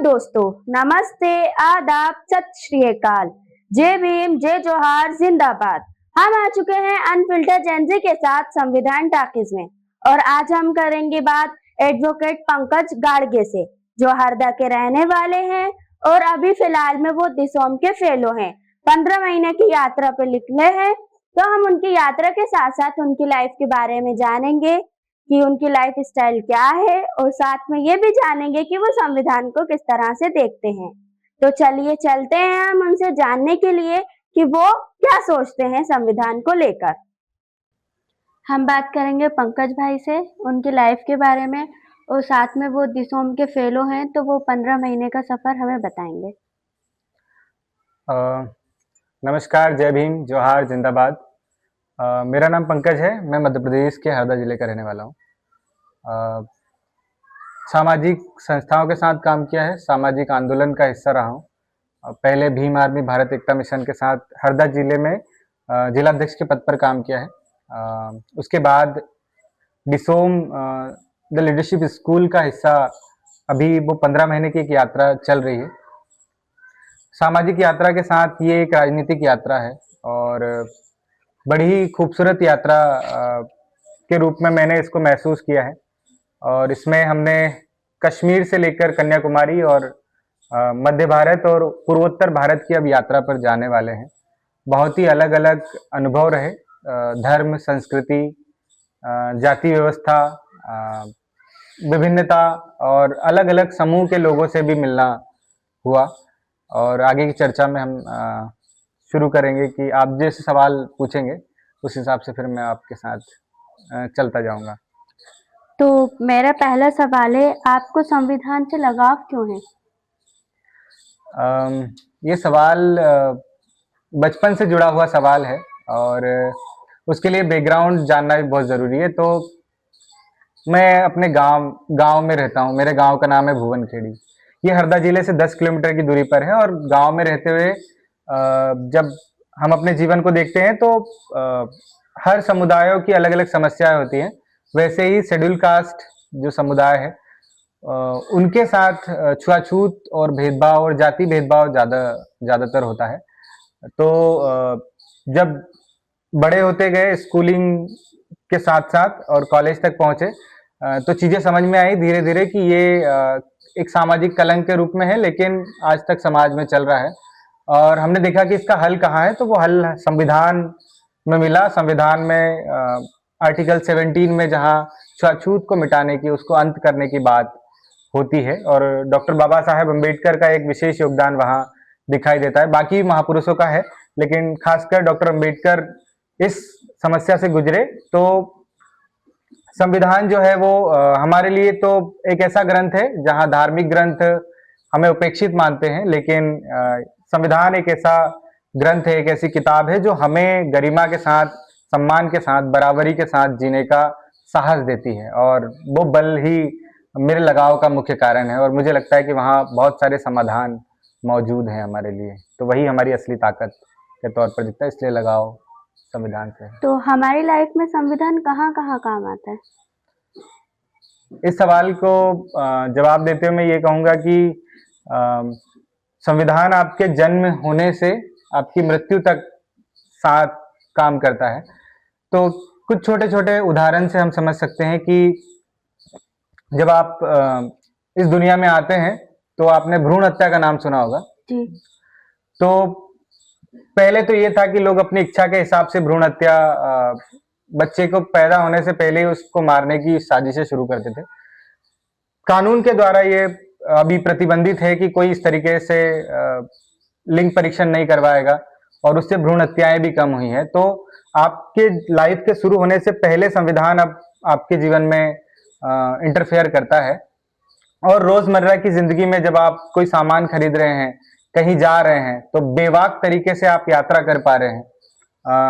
दोस्तों, नमस्ते, आदाब, सत श्री अकाल। जय भीम, जय जोहार, जिंदाबाद। हम आ चुके हैं अनफिल्टर जेंजी के साथ संविधान टाकीज में और आज हम करेंगे बात एडवोकेट पंकज गाड़गे से, जो हरदा के रहने वाले हैं और अभी फिलहाल में वो दिसोम के फेलो हैं। 15 महीने की यात्रा पर निकले हैं, तो हम उनकी यात्रा के साथ साथ उनकी लाइफ के बारे में जानेंगे कि उनकी लाइफ स्टाइल क्या है और साथ में ये भी जानेंगे कि वो संविधान को किस तरह से देखते हैं। तो चलिए चलते हैं हम उनसे जानने के लिए कि वो क्या सोचते हैं संविधान को लेकर। हम बात करेंगे पंकज भाई से उनकी लाइफ के बारे में और साथ में वो दिसोम के फेलो हैं, तो वो 15 महीने का सफर हमें बताएंगे। नमस्कार, जय भीम, जोहार, जिंदाबाद। मेरा नाम पंकज है। मैं मध्य प्रदेश के हरदा जिले का रहने वाला हूँ। सामाजिक संस्थाओं के साथ काम किया है, सामाजिक आंदोलन का हिस्सा रहा हूँ। पहले भीम आर्मी भारत एकता मिशन के साथ हरदा जिले में जिलाध्यक्ष के पद पर काम किया है। उसके बाद दिसोम द लीडरशिप स्कूल का हिस्सा अभी वो 15 महीने की एक यात्रा चल रही है। सामाजिक यात्रा के साथ ये एक राजनीतिक यात्रा है और बड़ी ही खूबसूरत यात्रा के रूप में मैंने इसको महसूस किया है। और इसमें हमने कश्मीर से लेकर कन्याकुमारी और मध्य भारत और पूर्वोत्तर भारत की अब यात्रा पर जाने वाले हैं। बहुत ही अलग अलग अनुभव रहे। धर्म, संस्कृति, जाति व्यवस्था, विभिन्नता और अलग अलग समूह के लोगों से भी मिलना हुआ। और आगे की चर्चा में हम शुरू करेंगे कि आप जैसे सवाल पूछेंगे उस हिसाब से फिर मैं आपके साथ चलता जाऊंगा। तो मेरा पहला सवाल है, आपको संविधान से लगाव क्यों है? ये सवाल बचपन से जुड़ा हुआ सवाल है और उसके लिए बैकग्राउंड जानना भी बहुत ज़रूरी है। तो मैं अपने गांव में रहता हूँ। मेरे गांव का नाम है भुवनखेड़ी। ये हरदा जिले से 10 किलोमीटर की दूरी पर है और गांव में रहते हुए जब हम अपने जीवन को देखते हैं तो हर समुदायों की अलग अलग समस्याएं होती हैं। वैसे ही शेड्यूल कास्ट जो समुदाय है उनके साथ छुआछूत और भेदभाव और जाति भेदभाव ज़्यादातर होता है। तो जब बड़े होते गए, स्कूलिंग के साथ साथ और कॉलेज तक पहुंचे, तो चीज़ें समझ में आई धीरे धीरे कि ये एक सामाजिक कलंक के रूप में है, लेकिन आज तक समाज में चल रहा है। और हमने देखा कि इसका हल कहाँ है, तो वो हल संविधान में मिला। संविधान में आर्टिकल 17 में जहाँ छूआछूत को मिटाने की, उसको अंत करने की बात होती है और डॉक्टर बाबा साहेब अम्बेडकर का एक विशेष योगदान वहाँ दिखाई देता है। बाकी महापुरुषों का है, लेकिन खासकर डॉक्टर अम्बेडकर इस समस्या से गुजरे। तो संविधान जो है वो हमारे लिए तो एक ऐसा ग्रंथ है जहाँ धार्मिक ग्रंथ हमें उपेक्षित मानते हैं, लेकिन संविधान एक ऐसा ग्रंथ है, एक ऐसी किताब है जो हमें गरिमा के साथ, सम्मान के साथ, बराबरी के साथ जीने का साहस देती है। और वो बल ही मेरे लगाव का मुख्य कारण है और मुझे लगता है कि वहाँ बहुत सारे समाधान मौजूद हैं हमारे लिए। तो वही हमारी असली ताकत के तौर पर दिखता है, इसलिए लगाव संविधान से। तो हमारी लाइफ में संविधान कहाँ कहाँ काम आता है? इस सवाल को जवाब देते हुए मैं ये कहूँगा कि संविधान आपके जन्म होने से आपकी मृत्यु तक साथ काम करता है। तो कुछ छोटे छोटे उदाहरण से हम समझ सकते हैं कि जब आप इस दुनिया में आते हैं तो आपने भ्रूण हत्या का नाम सुना होगा जी। तो पहले तो ये था कि लोग अपनी इच्छा के हिसाब से भ्रूण हत्या, बच्चे को पैदा होने से पहले ही उसको मारने की साजिशें शुरू करते थे। कानून के द्वारा ये अभी प्रतिबंधित है कि कोई इस तरीके से लिंग परीक्षण नहीं करवाएगा और उससे भ्रूण हत्याएं भी कम हुई हैं। तो आपके लाइफ के शुरू होने से पहले संविधान अब आपके जीवन में इंटरफेयर करता है। और रोजमर्रा की जिंदगी में जब आप कोई सामान खरीद रहे हैं, कहीं जा रहे हैं, तो बेवाक तरीके से आप यात्रा कर पा रहे हैं।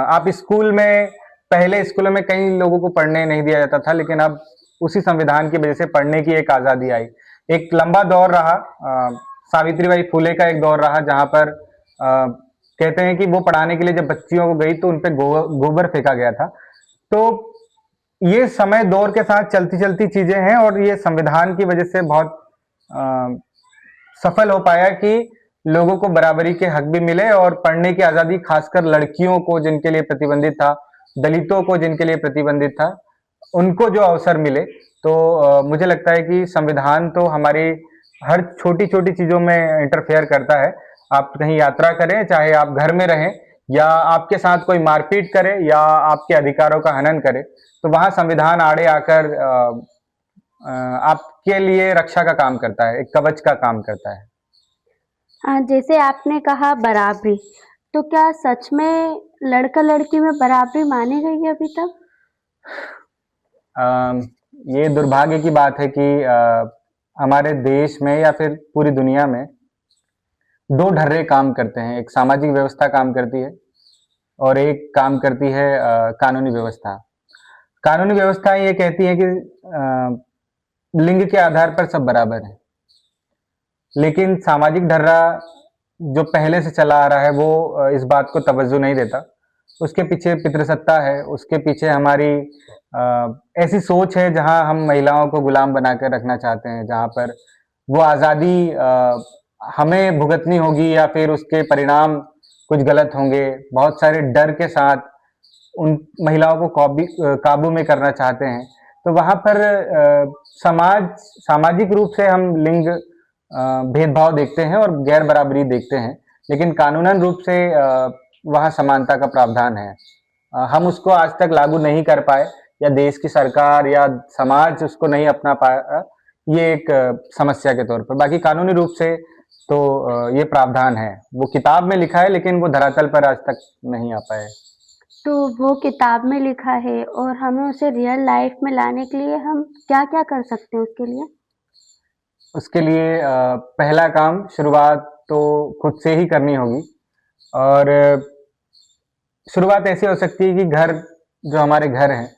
आप स्कूल में, पहले स्कूलों में कई लोगों को पढ़ने नहीं दिया जाता था, लेकिन अब उसी संविधान की वजह से पढ़ने की एक आज़ादी आई। एक लंबा दौर रहा, सावित्रीबाई फुले का एक दौर रहा जहाँ पर कहते हैं कि वो पढ़ाने के लिए जब बच्चियों को गई तो उन पर गोबर फेंका गया था। तो ये समय दौर के साथ चलती चलती चीजें हैं और ये संविधान की वजह से बहुत सफल हो पाया कि लोगों को बराबरी के हक भी मिले और पढ़ने की आजादी, खासकर लड़कियों को जिनके लिए प्रतिबंधित था, दलितों को जिनके लिए प्रतिबंधित था, उनको जो अवसर मिले। तो मुझे लगता है कि संविधान तो हमारी हर छोटी छोटी चीजों में इंटरफेयर करता है। आप कहीं यात्रा करें, चाहे आप घर में रहें, या आपके साथ कोई मारपीट करे या आपके अधिकारों का हनन करे, तो वहां संविधान आड़े आकर आपके लिए रक्षा का काम करता है, एक कवच का काम करता है। हाँ, जैसे आपने कहा बराबरी, तो क्या सच में लड़का लड़की में बराबरी मानी गई है अभी तक? अम, ये दुर्भाग्य की बात है कि हमारे देश में या फिर पूरी दुनिया में दो ढर्रे काम करते हैं। एक सामाजिक व्यवस्था काम करती है और एक काम करती है कानूनी व्यवस्था। कानूनी व्यवस्था ये कहती है कि लिंग के आधार पर सब बराबर है, लेकिन सामाजिक ढर्रा जो पहले से चला आ रहा है वो इस बात को तवज्जो नहीं देता। उसके पीछे पितृसत्ता है, उसके पीछे हमारी ऐसी सोच है जहां हम महिलाओं को गुलाम बनाकर रखना चाहते हैं, जहां पर वो आज़ादी हमें भुगतनी होगी या फिर उसके परिणाम कुछ गलत होंगे। बहुत सारे डर के साथ उन महिलाओं को काबू में करना चाहते हैं। तो वहां पर सामाजिक रूप से हम लिंग भेदभाव देखते हैं और गैर बराबरी देखते हैं, लेकिन कानूनन रूप से वहाँ समानता का प्रावधान है। हम उसको आज तक लागू नहीं कर पाए, या देश की सरकार या समाज उसको नहीं अपना पाया, ये एक समस्या के तौर पर। बाकी कानूनी रूप से तो ये प्रावधान है, वो किताब में लिखा है लेकिन वो धरातल पर आज तक नहीं आ पाए। तो वो किताब में लिखा है और हमें उसे रियल लाइफ में लाने के लिए हम क्या-क्या कर सकते हैं उसके लिए? उसके लिए पहला काम, शुरुआत तो खुद से ही करनी होगी। और शुरुआत ऐसी हो सकती है कि घर, जो हमारे घर हैं,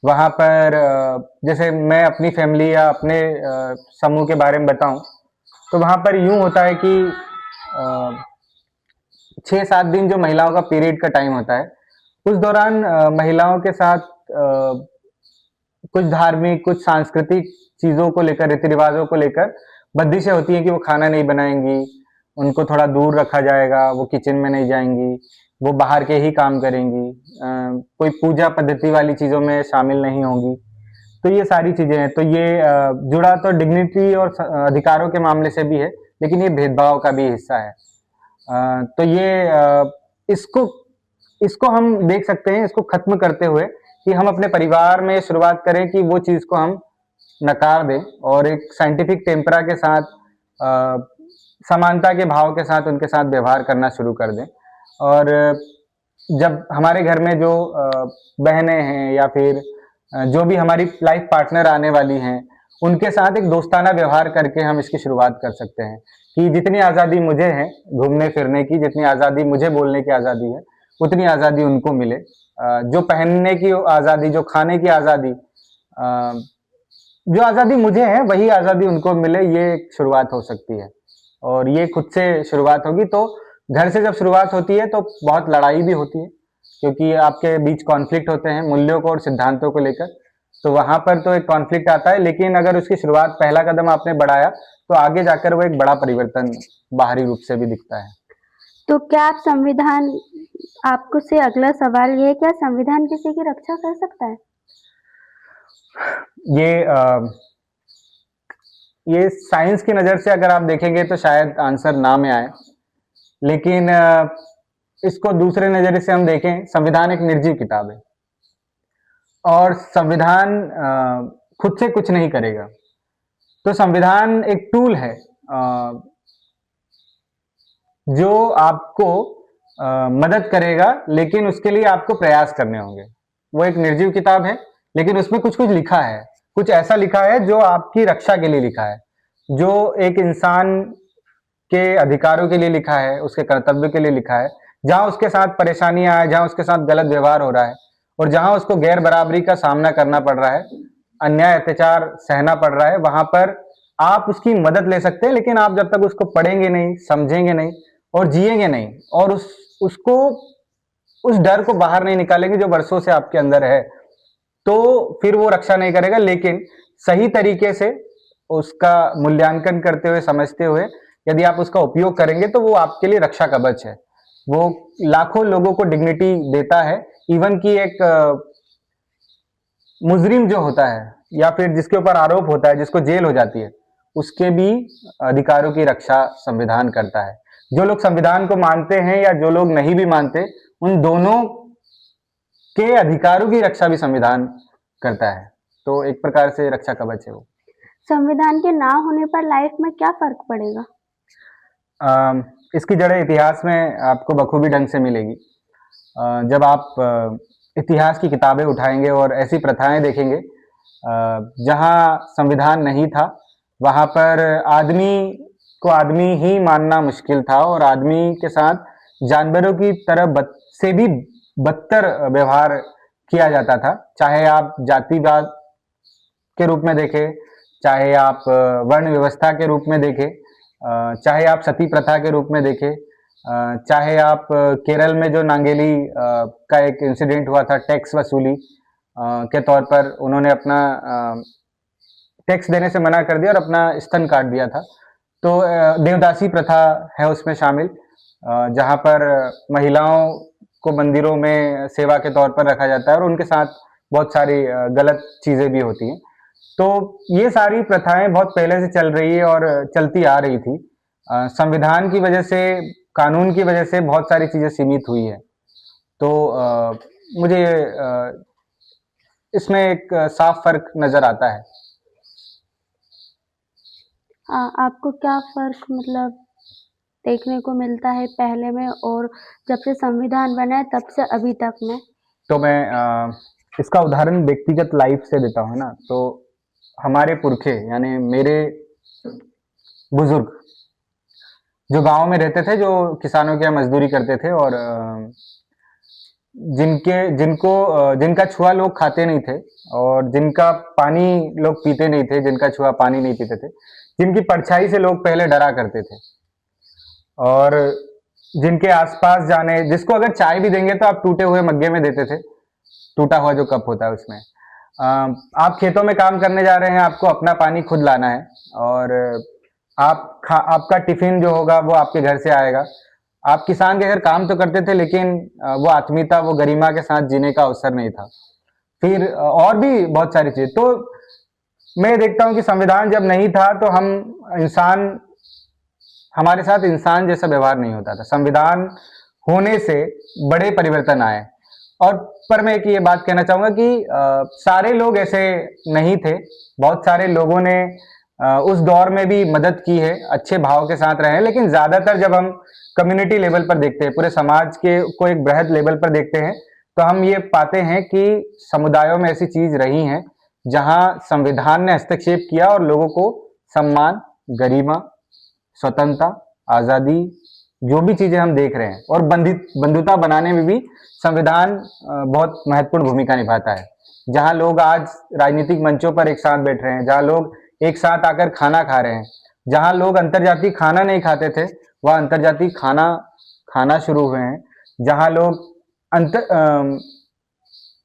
वहाँ पर जैसे मैं अपनी फैमिली या अपने समूह के बारे में बताऊं, तो वहाँ पर यूं होता है कि 6-7 दिन जो महिलाओं का पीरियड का टाइम होता है, उस दौरान महिलाओं के साथ कुछ धार्मिक, कुछ सांस्कृतिक चीजों को लेकर, रीति रिवाजों को लेकर बंदिशें होती हैं कि वो खाना नहीं बनाएंगी, उनको थोड़ा दूर रखा जाएगा, वो किचन में नहीं जाएंगी, वो बाहर के ही काम करेंगी, कोई पूजा पद्धति वाली चीजों में शामिल नहीं होंगी। तो ये सारी चीजें हैं। तो ये जुड़ा तो डिग्निटी और अधिकारों के मामले से भी है, लेकिन ये भेदभाव का भी हिस्सा है। तो ये इसको इसको हम देख सकते हैं, इसको खत्म करते हुए कि हम अपने परिवार में शुरुआत करें कि वो चीज को हम नकार दें और एक साइंटिफिक टेम्परा के साथ, समानता के भाव के साथ उनके साथ व्यवहार करना शुरू कर दें। और जब हमारे घर में जो बहनें हैं या फिर जो भी हमारी लाइफ पार्टनर आने वाली हैं, उनके साथ एक दोस्ताना व्यवहार करके हम इसकी शुरुआत कर सकते हैं कि जितनी आज़ादी मुझे है घूमने फिरने की, जितनी आज़ादी मुझे बोलने की आज़ादी है, उतनी आज़ादी उनको मिले। जो पहनने की आज़ादी, जो खाने की आज़ादी, जो आज़ादी मुझे है वही आज़ादी उनको मिले, ये एक शुरुआत हो सकती है। और ये खुद से शुरुआत होगी। तो घर से जब शुरुआत होती है तो बहुत लड़ाई भी होती है, क्योंकि आपके बीच कॉन्फ्लिक्ट होते हैं मूल्यों को और सिद्धांतों को लेकर। तो वहां पर तो एक कॉन्फ्लिक्ट आता है, लेकिन अगर उसकी शुरुआत, पहला कदम आपने बढ़ाया, तो आगे जाकर वो एक बड़ा परिवर्तन बाहरी रूप से भी दिखता है। तो क्या आप संविधान, आपको से अगला सवाल ये है, क्या संविधान किसी की रक्षा कर सकता है? ये साइंस की नजर से अगर आप देखेंगे तो शायद आंसर ना में आए, लेकिन इसको दूसरे नजरिए से हम देखें, संविधान एक निर्जीव किताब है और संविधान खुद से कुछ नहीं करेगा। तो संविधान एक टूल है जो आपको मदद करेगा, लेकिन उसके लिए आपको प्रयास करने होंगे। वो एक निर्जीव किताब है, लेकिन उसमें कुछ कुछ लिखा है, कुछ ऐसा लिखा है जो आपकी रक्षा के लिए लिखा है, जो एक इंसान के अधिकारों के लिए लिखा है, उसके कर्तव्य के लिए लिखा है। जहां उसके साथ परेशानियां आए, जहां उसके साथ गलत व्यवहार हो रहा है और जहां उसको गैर बराबरी का सामना करना पड़ रहा है, अन्याय अत्याचार सहना पड़ रहा है, वहां पर आप उसकी मदद ले सकते हैं। लेकिन आप जब तक उसको पढ़ेंगे नहीं, समझेंगे नहीं और जिएंगे नहीं, और उसको उस डर को बाहर नहीं निकालेंगे जो वर्षों से आपके अंदर है, तो फिर वो रक्षा नहीं करेगा। लेकिन सही तरीके से उसका मूल्यांकन करते हुए, समझते हुए, यदि आप उसका उपयोग करेंगे तो वो आपके लिए रक्षा कवच है। वो लाखों लोगों को डिग्निटी देता है। इवन कि एक मुजरिम जो होता है या फिर जिसके ऊपर आरोप होता है, जिसको जेल हो जाती है, उसके भी अधिकारों की रक्षा संविधान करता है। जो लोग संविधान को मानते हैं या जो लोग नहीं भी मानते, उन दोनों के अधिकारों की रक्षा भी संविधान करता है। तो एक प्रकार से रक्षा कवच है वो। संविधान के ना होने पर लाइफ में क्या फर्क पड़ेगा? इसकी जड़ें इतिहास में आपको बखूबी ढंग से मिलेगी। जब आप इतिहास की किताबें उठाएंगे और ऐसी प्रथाएं देखेंगे जहां संविधान नहीं था, वहां पर आदमी को आदमी ही मानना मुश्किल था और आदमी के साथ जानवरों की तरह से भी बदतर व्यवहार किया जाता था। चाहे आप जातिवाद के रूप में देखें, चाहे आप वर्ण व्यवस्था के रूप में देखें, चाहे आप सती प्रथा के रूप में देखें, चाहे आप केरल में जो नांगेली का एक इंसिडेंट हुआ था, टैक्स वसूली के तौर पर उन्होंने अपना टैक्स देने से मना कर दिया और अपना स्तन काट दिया था। तो देवदासी प्रथा है उसमें शामिल, जहाँ पर महिलाओं को मंदिरों में सेवा के तौर पर रखा जाता है और उनके साथ बहुत सारी गलत चीजें भी होती हैं। तो ये सारी प्रथाएं बहुत पहले से चल रही है और चलती आ रही थी। संविधान की वजह से, कानून की वजह से बहुत सारी चीजें सीमित हुई है। तो मुझे इसमें एक साफ फर्क नजर आता है। आपको क्या फर्क मतलब देखने को मिलता है पहले में और जब से संविधान बना है तब से अभी तक में? तो मैं इसका उदाहरण व्यक्तिगत लाइफ से देता हूँ ना। तो हमारे पुरखे यानी मेरे बुजुर्ग जो गांव में रहते थे, जो किसानों के यहाँ मजदूरी करते थे और जिनका छुआ लोग खाते नहीं थे और जिनका पानी लोग पीते नहीं थे, जिनका छुआ पानी नहीं पीते थे, जिनकी परछाई से लोग पहले डरा करते थे और जिनके आसपास जाने, जिसको अगर चाय भी देंगे तो आप टूटे हुए मग्गे में देते थे, टूटा हुआ जो कप होता है उसमें। आप खेतों में काम करने जा रहे हैं, आपको अपना पानी खुद लाना है और आपका टिफिन जो होगा वो आपके घर से आएगा। आप किसान के घर काम तो करते थे, लेकिन वो आत्मीयता, वो गरिमा के साथ जीने का अवसर नहीं था। फिर और भी बहुत सारी चीज। तो मैं देखता हूँ कि संविधान जब नहीं था तो हमारे साथ इंसान जैसा व्यवहार नहीं होता था। संविधान होने से बड़े परिवर्तन आए। और पर मैं एक ये बात कहना चाहूंगा कि सारे लोग ऐसे नहीं थे। बहुत सारे लोगों ने उस दौर में भी मदद की है, अच्छे भाव के साथ रहे हैं, लेकिन ज्यादातर जब हम कम्युनिटी लेवल पर देखते हैं, पूरे समाज के को एक बृहद लेवल पर देखते हैं, तो हम ये पाते हैं कि समुदायों में ऐसी चीज रही हैं जहां संविधान ने हस्तक्षेप किया और लोगों को सम्मान, गरिमा, स्वतंत्रता, आजादी, जो भी चीजें हम देख रहे हैं, और बंधुता बनाने में भी संविधान बहुत महत्वपूर्ण भूमिका निभाता है। जहां लोग आज राजनीतिक मंचों पर एक साथ बैठ रहे हैं, जहां लोग एक साथ आकर खाना खा रहे हैं, जहां लोग अंतरजातीय खाना नहीं खाते थे वह अंतरजातीय खाना खाना शुरू हुए हैं, जहां लोग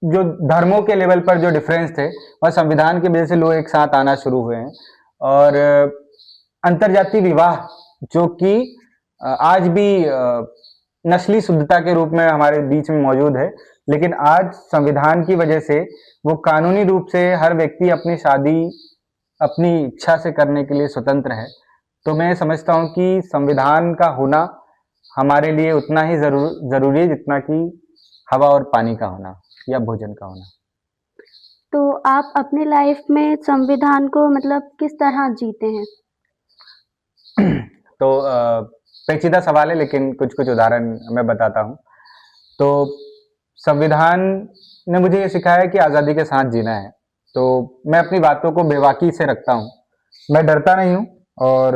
जो धर्मों के लेवल पर जो डिफरेंस थे वह संविधान की वजह से लोग एक साथ आना शुरू हुए हैं। और अंतरजातीय विवाह जो कि आज भी नस्ली शुद्धता के रूप में हमारे बीच में मौजूद है, लेकिन आज संविधान की वजह से वो कानूनी रूप से हर व्यक्ति अपनी शादी अपनी इच्छा से करने के लिए स्वतंत्र है। तो मैं समझता हूँ कि संविधान का होना हमारे लिए उतना ही जरूरी है जितना कि हवा और पानी का होना या भोजन का होना। तो आप अपनी लाइफ में संविधान को मतलब किस तरह जीते हैं? तो पेचीदा सवाल है, लेकिन कुछ कुछ उदाहरण मैं बताता हूँ। तो संविधान ने मुझे ये सिखाया है कि आज़ादी के साथ जीना है। तो मैं अपनी बातों को बेबाकी से रखता हूँ, मैं डरता नहीं हूँ, और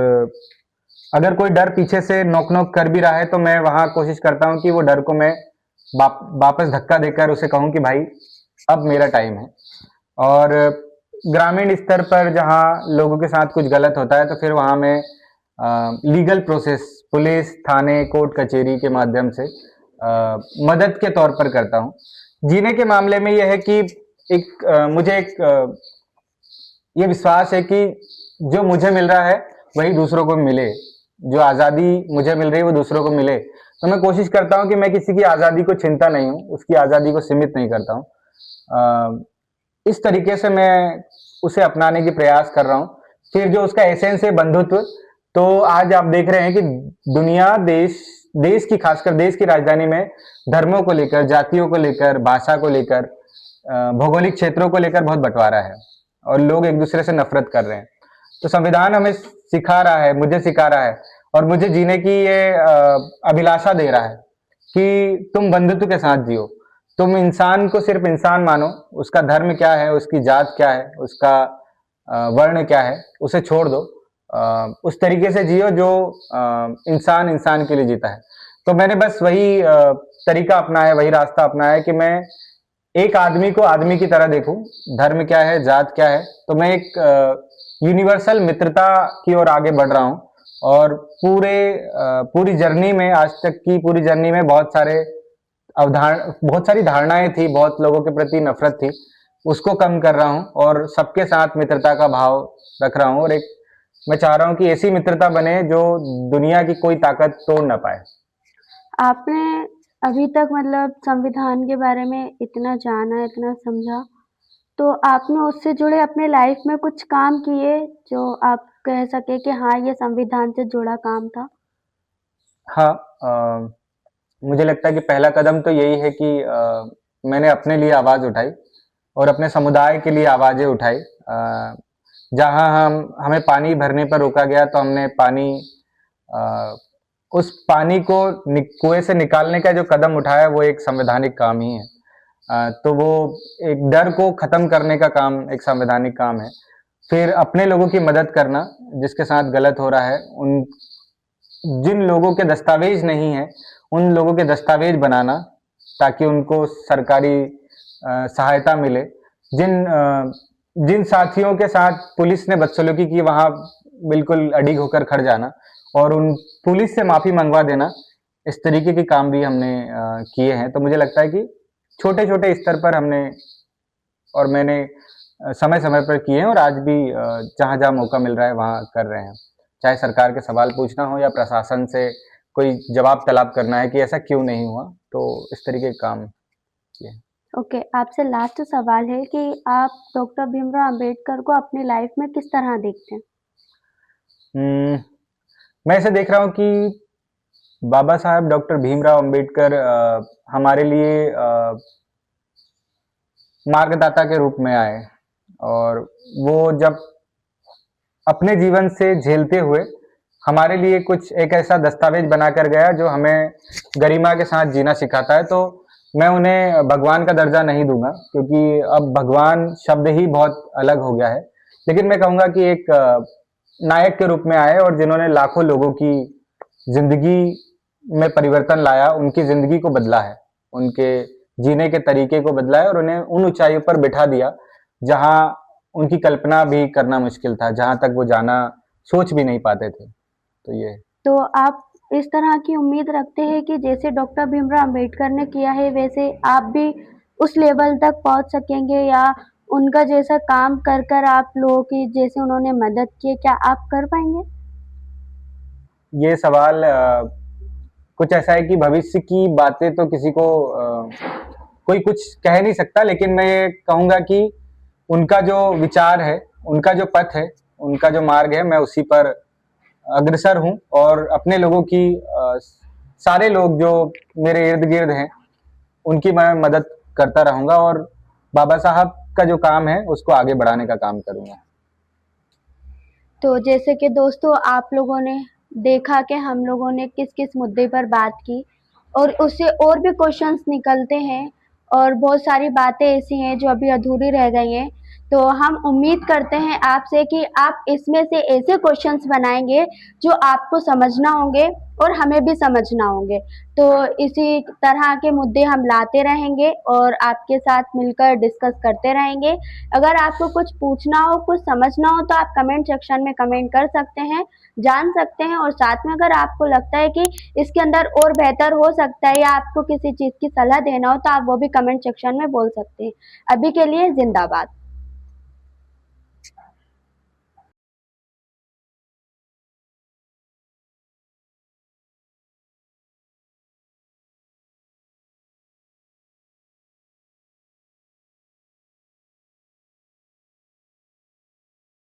अगर कोई डर पीछे से नोक नोक कर भी रहा है तो मैं वहां कोशिश करता हूँ कि वो डर को मैं वापस धक्का देकर उसे कहूँ कि भाई अब मेरा टाइम है। और ग्रामीण स्तर पर जहाँ लोगों के साथ कुछ गलत होता है तो फिर वहां मैं लीगल प्रोसेस, पुलिस, थाने, कोर्ट कचहरी के माध्यम से मदद के तौर पर करता हूँ। जीने के मामले में यह है कि मुझे ये विश्वास है कि जो मुझे मिल रहा है वही दूसरों को मिले। जो आज़ादी मुझे मिल रही है वो दूसरों को मिले, तो मैं कोशिश करता हूँ कि मैं किसी की आज़ादी को छीनता नहीं हूँ, उसकी आज़ादी को सीमित नहीं करता हूँ। इस तरीके से मैं उसे अपनाने की प्रयास कर रहा हूँ। फिर जो उसका एसेंस है बंधुत्व, तो आज आप देख रहे हैं कि दुनिया, देश की, खासकर देश की राजधानी में धर्मों को लेकर, जातियों को लेकर, भाषा को लेकर, भौगोलिक क्षेत्रों को लेकर बहुत बंटवारा है और लोग एक दूसरे से नफरत कर रहे हैं। तो संविधान हमें सिखा रहा है, मुझे सिखा रहा है और मुझे जीने की ये अभिलाषा दे रहा है कि तुम बंधुत्व के साथ जियो। तुम इंसान को सिर्फ इंसान मानो, उसका धर्म क्या है, उसकी जात क्या है, उसका वर्ण क्या है, उसे छोड़ दो। उस तरीके से जियो जो इंसान इंसान के लिए जीता है। तो मैंने बस वही तरीका अपनाया, वही रास्ता अपनाया है कि मैं एक आदमी को आदमी की तरह देखूं। धर्म क्या है, जात क्या है, तो मैं एक यूनिवर्सल मित्रता की ओर आगे बढ़ रहा हूं। और पूरी जर्नी में, आज तक की पूरी जर्नी में बहुत सारी धारणाएं थी, बहुत लोगों के प्रति नफरत थी, उसको कम कर रहा हूं और सबके साथ मित्रता का भाव रख रहा हूं। और एक मैं चाह रहा हूं कि ऐसी मित्रता बने जो दुनिया की कोई ताकत तोड़ ना पाए। आपने अभी तक मतलब संविधान के बारे में इतना जाना, इतना समझा, तो आपने उससे जुड़े अपने लाइफ में कुछ काम किए जो आप कह सके कि हाँ, ये संविधान से जुड़ा काम था? हाँ, मुझे लगता है कि पहला कदम तो यही है कि मैंने अपने लिए आवाज उठाई और अपने समुदाय के लिए आवाजें उठाई। जहां हमें पानी भरने पर रोका गया, तो हमने उस पानी को कुएं से निकालने का जो कदम उठाया, वो एक संवैधानिक काम ही है। तो वो एक डर को खत्म करने का काम एक संवैधानिक काम है। फिर अपने लोगों की मदद करना, जिसके साथ गलत हो रहा है, उन जिन लोगों के दस्तावेज नहीं है, उन लोगों के दस्तावेज बनाना, ताकि उनको सरकारी सहायता मिले। जिन साथियों के साथ पुलिस ने बदसलूकी की, वहां बिल्कुल अडिग होकर खड़ जाना और उन पुलिस से माफी मंगवा देना, इस तरीके के काम भी हमने किए हैं। तो मुझे लगता है कि छोटे छोटे स्तर पर हमने और मैंने समय समय पर किए हैं और आज भी जहां जहां मौका मिल रहा है वहां कर रहे हैं। चाहे सरकार के सवाल पूछना हो या प्रशासन से कोई जवाब तलब करना है कि ऐसा क्यों नहीं हुआ, तो इस तरीके के काम किए। ओके, आपसे लास्ट सवाल है कि आप डॉक्टर भीमराव अंबेडकर को अपनी लाइफ में किस तरह देखते हैं? मैं ऐसे देख रहा हूँ कि बाबा साहब डॉक्टर भीमराव अंबेडकर हमारे लिए मार्गदाता के रूप में आए और वो जब अपने जीवन से झेलते हुए हमारे लिए कुछ एक ऐसा दस्तावेज बनाकर गया जो हमें गरिमा के साथ जीना सिखाता है। तो मैं उन्हें भगवान का दर्जा नहीं दूंगा, क्योंकि अब भगवान शब्द ही बहुत अलग हो गया है। लेकिन मैं कहूंगा कि एक नायक के रूप में आए और जिन्होंने लाखों लोगों की जिंदगी में परिवर्तन लाया, उनकी जिंदगी को बदला है, उनके जीने के तरीके को बदला है और उन्हें उन ऊंचाइयों पर बिठा दिया जहां उनकी कल्पना भी करना मुश्किल था, जहां तक वो जाना सोच भी नहीं पाते थे। तो ये तो आप इस तरह की उम्मीद रखते हैं कि जैसे डॉक्टर भीमराव अंबेडकर ने किया है, वैसे आप भी उस लेवल तक पहुंच सकेंगे, या उनका जैसा काम कर कर आप लोगों की जैसे उन्होंने मदद की, क्या आप कर पाएंगे? ये सवाल कुछ ऐसा है कि भविष्य की बातें तो किसी को कोई कुछ कह नहीं सकता, लेकिन मैं ये कहूंगा कि उनका जो विचार है, उनका जो पथ है, उनका जो मार्ग है, मैं उसी पर अग्रसर हूं और अपने लोगों की सारे लोग जो मेरे इर्द गिर्द हैं, उनकी मैं मदद करता रहूंगा और बाबा साहब का जो काम है उसको आगे बढ़ाने का काम करूंगा। तो जैसे कि दोस्तों, आप लोगों ने देखा कि हम लोगों ने किस किस मुद्दे पर बात की, और उससे और भी क्वेश्चंस निकलते हैं और बहुत सारी बातें ऐसी हैं जो अभी अधूरी रह गई हैं। तो हम उम्मीद करते हैं आपसे कि आप इसमें से ऐसे क्वेश्चंस बनाएंगे जो आपको समझना होंगे और हमें भी समझना होंगे। तो इसी तरह के मुद्दे हम लाते रहेंगे और आपके साथ मिलकर डिस्कस करते रहेंगे। अगर आपको कुछ पूछना हो, कुछ समझना हो, तो आप कमेंट सेक्शन में कमेंट कर सकते हैं, जान सकते हैं। और साथ में अगर आपको लगता है कि इसके अंदर और बेहतर हो सकता है या आपको किसी चीज़ की सलाह देना हो, तो आप वो भी कमेंट सेक्शन में बोल सकते हैं। अभी के लिए जिंदाबाद।